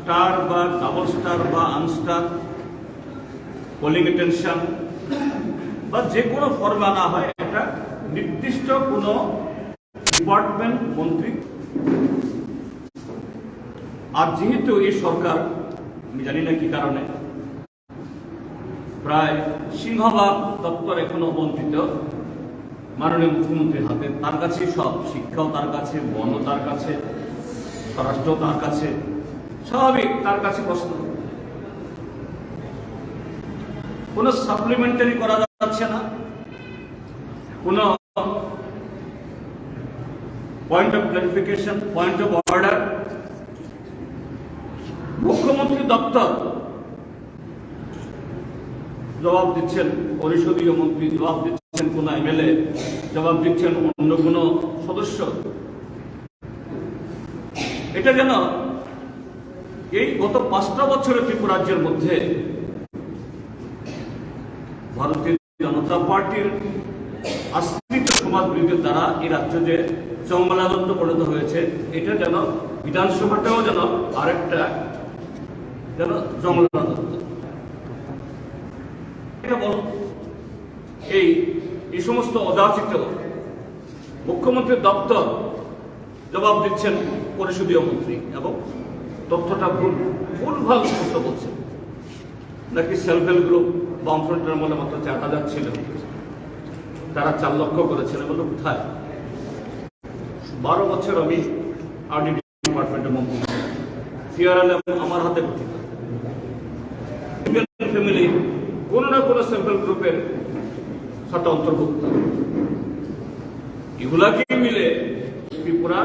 Star বা double star বা আনস্টার polling attention বা যে কোনো ফর্মে আনা হয়, একটা নির্দিষ্ট কোনো ডিপার্টমেন্ট মন্ত্রী। আর যেহেতু এই সরকার, আমি জানি না কি কারণে, প্রায় সিংহভাগ দপ্তর এখনো অবন্টিত মাননীয় মুখ্যমন্ত্রীর হাতে। তার কাছে সব, শিক্ষাও তার কাছে, বনও তার কাছে, স্বরাষ্ট্রও তার কাছে, স্বাভাবিক তার কাছে প্রশ্ন। কোনো সাপ্লিমেন্টারি করা যাচ্ছে না, কোনো point of clarification, point of order. মুখ্যমন্ত্রী দপ্তর জবাব দিচ্ছেন, পরিষদীয় মন্ত্রী জবাব দিচ্ছেন, কোন এমএলএ জবাব দিচ্ছেন, অন্য কোন সদস্য। এটা যেন এই গত 5টা বছরের ত্রিপুরা রাজ্যের মধ্যে ভারতীয় জনতা পার্টির আশ্রিত সমাজবিরোধীদের দ্বারা এই রাজ্য যে জঙ্গলানন্দ পরিণত হয়েছে, এটা যেন বিধানসভাটাও যেন আরেকটা যেন জঙ্গলানন্দ। এটা বল, এই সমস্ত অযাচিত মুখ্যমন্ত্রীর দপ্তর জবাব দিচ্ছেন পরিষদীয় মন্ত্রী, এবং তথ্যটা ভুলভাল সমস্ত বলছেন। নাকি সেলফ হেল্প গ্রুপ বামফ্রন্টের মনে মাত্র 4,000 ছিল, তারা 4 লক্ষ করেছেন। বলল কোথায়? 12 বছর আমি আর্মি ডিপার্টমেন্টের মন্ত্রী, আমার হাতে গঠিত ফ্যামিলি কোন না কোন সেলফ হেল্প গ্রুপের সাথে অন্তর্ভুক্ত। এগুলাকে মিলে ত্রিপুরা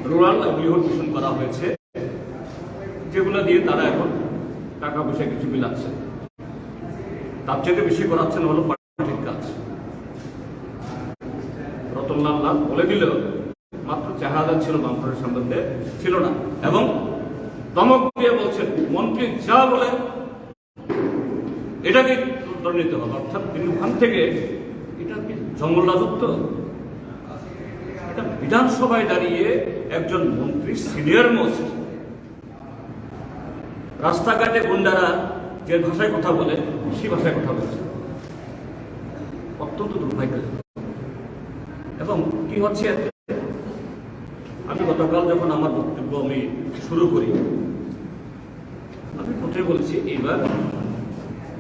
রুরাল লাইভলিহুড মিশন করা হয়েছে, যেগুলো দিয়ে তারা এখন টাকা পয়সা কিছু মিলাচ্ছে। তার চেয়ে বেশি করাচ্ছেন হলো পার্টির কাজ। রতনলাল লাল বলে দিল মাত্র 4,000 ছিল, বামফ্রন্টের সম্বন্ধে ছিল না, এবং দমক দিয়ে বলছেন মন্ত্রী যা বলে এটাকে ধরে নিতে হবে। অর্থাৎ তিনি ওখান থেকে, এটা কি জঙ্গল রাজত্ব? এটা বিধানসভায় দাঁড়িয়ে একজন মন্ত্রী, সিনিয়র মোস্ট, রাস্তাঘাটে গুন্ডারা যে ভাষায় কথা বলে সেই ভাষায় কথা বলছে, অত্যন্ত দুর্ভাগ্য। এবং কি হচ্ছে, আমি গতকাল যখন আমার বক্তব্য আমি শুরু করি, আমি প্রথমে বলছি এইবার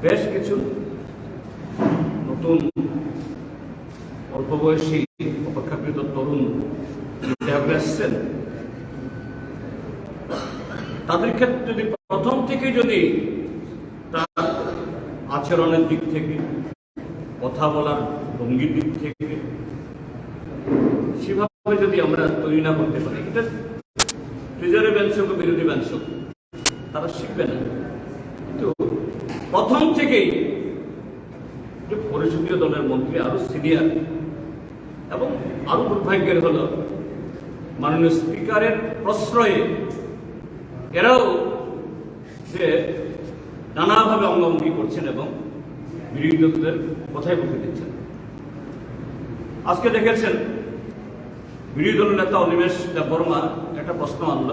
বেশ কিছু নতুন অল্প বয়সী অপেক্ষাকৃত তরুণ এসছেন। তাদের ক্ষেত্রে যদি প্রথম থেকে যদি তার আচরণের দিক থেকে, কথা বলার ভঙ্গির দিক থেকে সেভাবে যদি আমরা তৈরি না করতে পারি, এটা প্রিজার্ভেন্স হোক বিরোধী ব্যাংশ, তারা শিখবে না। কিন্তু প্রথম থেকেই যে পরিষদীয় দলের মন্ত্রী আরো সিনিয়র, এবং আরো দুর্ভাগ্যের হল মাননীয় স্পিকারের প্রশ্রয়ে এরাও যে নানাভাবে অঙ্গভঙ্গি করছেন এবং বিরোধীদের কথাই বলতে দিচ্ছেন। আজকে দেখেছেন বিরোধী দলের নেতা অনিমেষ বর্মা একটা প্রশ্ন আনল,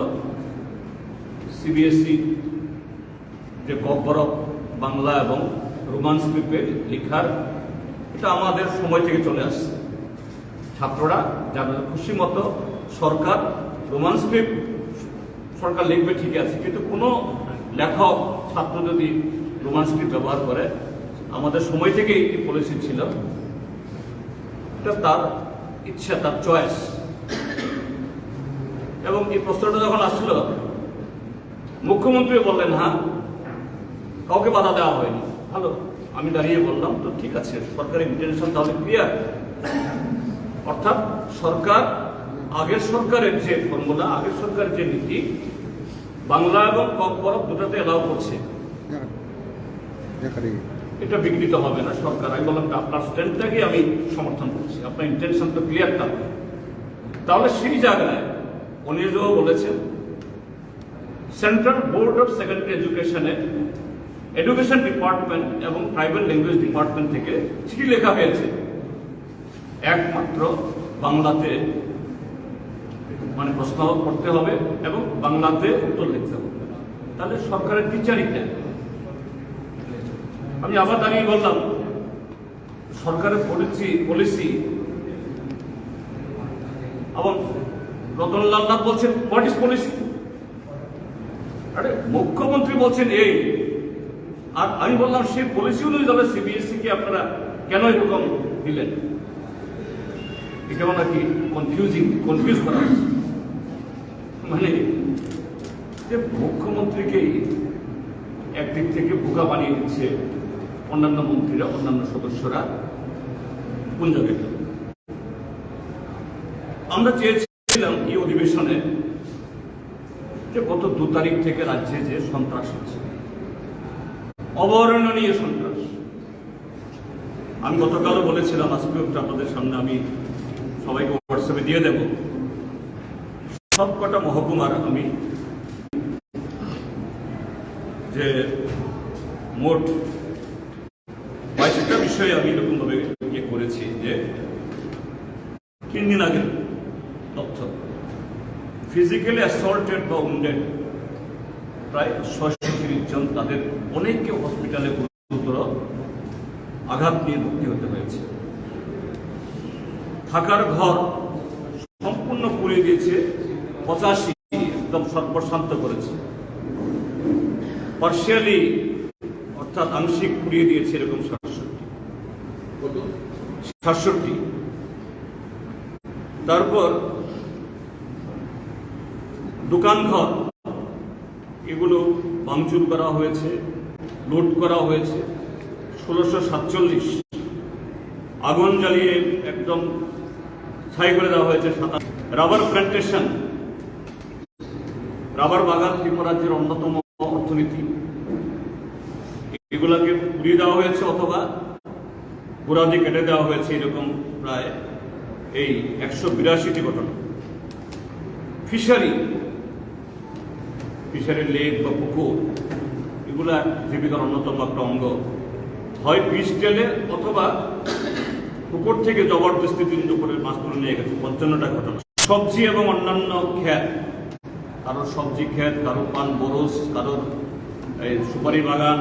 সিবিএসই যে বরক বাংলা এবং রোমান স্ক্রিপ্টে লেখার, এটা আমাদের সময় থেকে চলে আসছে। ছাত্ররা যাদের খুশি মতো সরকার রোমান স্ক্রিপ্ট সরকার লিখবে, ঠিক আছে, কিন্তু কোনো লেখক ছাত্র যদি রোমান স্ক্রিপ্ট ব্যবহার করে, আমাদের সময় থেকেই এই পলিসি ছিল, এটা তার ইচ্ছা, তার চয়েস। এবং এই প্রশ্নটা যখন আসলো, মুখ্যমন্ত্রী বললেন হ্যাঁ, কাউকে বাধা দেওয়া হয়নি। ভালো, আমি দাঁড়িয়ে বললাম তো ঠিক আছে, সরকারের ইন্টেনশন তাহলে ক্লিয়ার। অর্থাৎ সরকার, আগের সরকারের যে ফর্মুলা, আগের সরকারের যে নীতি, বাংলা এবং বরক দুটাতে এলাও করছে, এটা বিঘ্নিত হবে না সরকার। আমি বললাম আপনার স্ট্যান্ডটাকে আমি সমর্থন করছি, আপনার ইন্টেনশন তো ক্লিয়ার থাকবে। তাহলে সেই জায়গায় অনিজও বলেছেন সেন্ট্রাল বোর্ড অফ সেকেন্ডারি এডুকেশনে এডুকেশন ডিপার্টমেন্ট এবং ট্রাইবাল ল্যাঙ্গুয়েজ ডিপার্টমেন্ট থেকে চিঠি লেখা হয়েছে একমাত্র বাংলাতে মানে প্রশ্ন করতে হবে এবং বাংলাতে উত্তর লিখতে হবে, তাহলে সরকারের টিচারই দেয়। আমি আবার দাঁড়িয়ে বললাম সরকারের পলিসি এবং রতনলাল নাথ বলছেন হোয়াট ইজ পলিসি, আরে মুখ্যমন্ত্রী বলছেন এই, আর আমি বললাম সেই পলিসি অনুযায়ী সিবিএসই কে আপনারা কেন এরকম দিলেন, এটা নাকি কনফিউজ করা মানে যে মুখ্যমন্ত্রীকেই একদিক থেকে বোকা বানিয়ে দিচ্ছে অন্যান্য মন্ত্রীরা, অন্যান্য সদস্যরা কোন জায়গায়। আমরা চেয়েছিলাম এই অধিবেশনে যে গত 2 তারিখ থেকে রাজ্যে যে সন্ত্রাস হচ্ছে, অবর্ণনীয় সন্ত্রাস, আমি গতকালও বলেছিলাম, আজকে আপনাদের সামনে আমি সবাইকে হোয়াটসঅ্যাপে দিয়ে দেব, সবকটা মহকুমার আমি যে মোট 22টা বিষয়ে আমি এরকম ভাবে ইয়ে করেছি যে 3 দিন আগে তথ্য ফিজিক্যালি অ্যাসল্টেড বা উন্ডেড প্রায় 630 জন, তাদের অনেককে হসপিটালে গুরুতর আঘাত নিয়ে ভর্তি হতে হয়েছে। থাকার ঘর সম্পূর্ণ পুড়িয়ে দিয়েছে 85, একদম সর্বশান্ত করেছে। পার্শিয়ালি অর্থাৎ আংশিক পুড়িয়ে দিয়েছে এরকম 67। তারপর দোকানঘর এগুলো ভাঙচুর করা হয়েছে, লুট করা হয়েছে। 1647 আগুন জ্বালিয়ে একদম ছাই করে দেওয়া হয়েছে। রাবার প্ল্যান্টেশন, রাবার বাগান ত্রিপুরা রাজ্যের অন্যতম অর্থনীতি, এগুলাকে পুড়িয়ে দেওয়া হয়েছে অথবা পুরাদি কেটে দেওয়া হয়েছে, এরকম প্রায় এই 182টি ঘটনা। ফিশারি লেক বা পুকুর, এগুলা জীবিকার অন্যতম একটা অঙ্গ, হয় বিষ টেলে অথবা পুকুর থেকে জবরদস্তি দিন দুপুরে মাছ তুলে নিয়ে গেছে। 55টা ঘটনা। সবজি এবং অন্যান্য ক্ষেত, কারোর সবজি ক্ষেত, কারোর পান বরজ, কারোর সুপারি বাগান,